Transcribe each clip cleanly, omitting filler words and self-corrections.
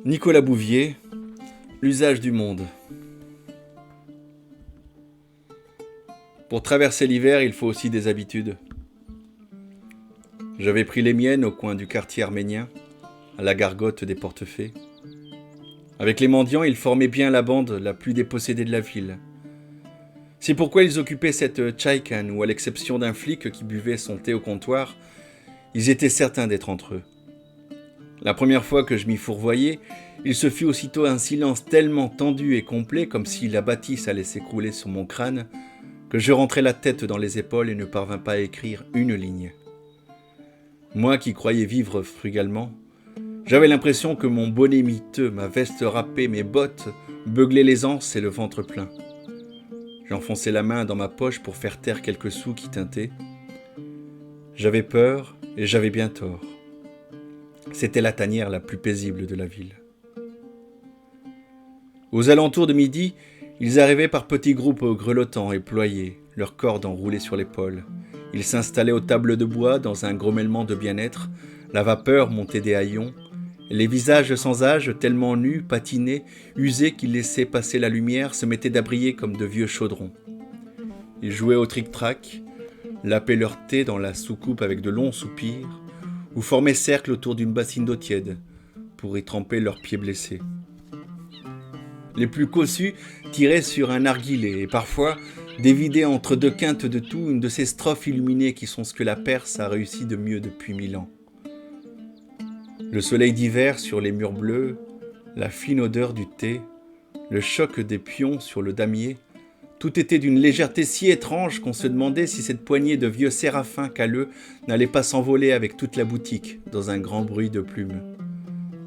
Nicolas Bouvier, l'usage du monde. Pour traverser l'hiver, il faut aussi des habitudes. J'avais pris les miennes au coin du quartier arménien, à la gargote des portefaix. Avec les mendiants, ils formaient bien la bande la plus dépossédée de la ville. C'est pourquoi ils occupaient cette tchaïkan où, à l'exception d'un flic qui buvait son thé au comptoir, ils étaient certains d'être entre eux. La première fois que je m'y fourvoyais, il se fit aussitôt un silence tellement tendu et complet, comme si la bâtisse allait s'écrouler sur mon crâne, que je rentrai la tête dans les épaules et ne parvins pas à écrire une ligne. Moi qui croyais vivre frugalement, j'avais l'impression que mon bonnet miteux, ma veste râpée, mes bottes beuglaient les anses et le ventre plein. J'enfonçais la main dans ma poche pour faire taire quelques sous qui tintaient. J'avais peur et j'avais bien tort. C'était la tanière la plus paisible de la ville. Aux alentours de midi, ils arrivaient par petits groupes grelottants et ployés, leurs cordes enroulées sur l'épaule. Ils s'installaient aux tables de bois dans un grommellement de bien-être, la vapeur montait des haillons, et les visages sans âge, tellement nus, patinés, usés qu'ils laissaient passer la lumière, se mettaient à briller comme de vieux chaudrons. Ils jouaient au tric-trac, lapaient leur thé dans la soucoupe avec de longs soupirs, ou formaient cercle autour d'une bassine d'eau tiède pour y tremper leurs pieds blessés. Les plus cossus tiraient sur un narguilé et parfois dévidaient entre deux quintes de tout une de ces strophes illuminées qui sont ce que la Perse a réussi de mieux depuis 1000 ans. Le soleil d'hiver sur les murs bleus, la fine odeur du thé, le choc des pions sur le damier, tout était d'une légèreté si étrange qu'on se demandait si cette poignée de vieux séraphins calleux n'allait pas s'envoler avec toute la boutique dans un grand bruit de plumes.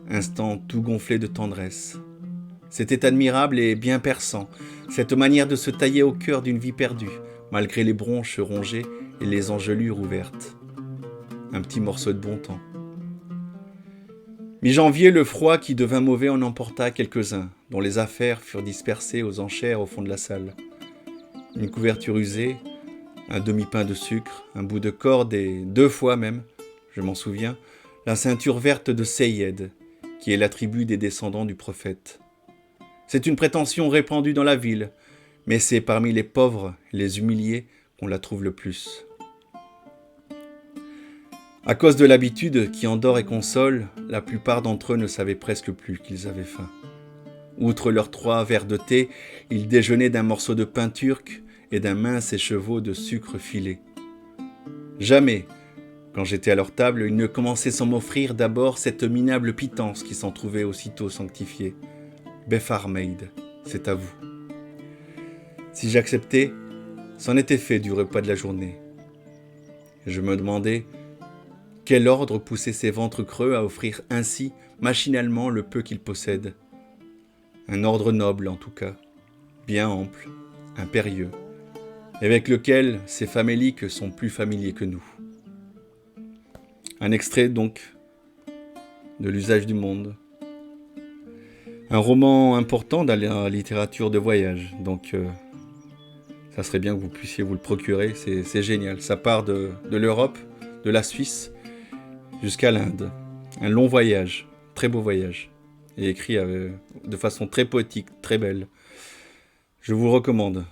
Instant tout gonflé de tendresse. C'était admirable et bien perçant, cette manière de se tailler au cœur d'une vie perdue, malgré les bronches rongées et les engelures ouvertes. Un petit morceau de bon temps. Mi-janvier, le froid qui devint mauvais en emporta quelques-uns, dont les affaires furent dispersées aux enchères au fond de la salle. Une couverture usée, un demi-pain de sucre, un bout de corde et 2 fois même, je m'en souviens, la ceinture verte de Seyed, qui est l'attribut des descendants du prophète. C'est une prétention répandue dans la ville, mais c'est parmi les pauvres et les humiliés qu'on la trouve le plus. À cause de l'habitude qui endort et console, la plupart d'entre eux ne savaient presque plus qu'ils avaient faim. Outre leurs 3 verres de thé, ils déjeunaient d'un morceau de pain turc et d'un mince écheveau de sucre filé. Jamais, quand j'étais à leur table, ils ne commençaient sans m'offrir d'abord cette minable pitance qui s'en trouvait aussitôt sanctifiée. Befarmeid, c'est à vous. Si j'acceptais, c'en était fait du repas de la journée. Je me demandais quel ordre poussait ces ventres creux à offrir ainsi machinalement le peu qu'ils possèdent. Un ordre noble en tout cas, bien ample, impérieux, avec lequel ces faméliques sont plus familiers que nous. Un extrait donc de l'usage du monde. Un roman important dans la littérature de voyage, donc ça serait bien que vous puissiez vous le procurer, c'est génial. Ça part de l'Europe, de la Suisse, jusqu'à l'Inde. Un long voyage, très beau voyage, et écrit de façon très poétique, très belle. Je vous recommande.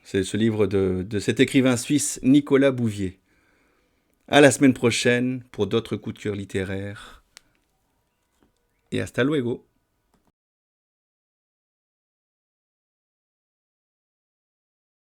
C'est ce livre de cet écrivain suisse Nicolas Bouvier. À la semaine prochaine pour d'autres coups de cœur littéraires. Et hasta luego.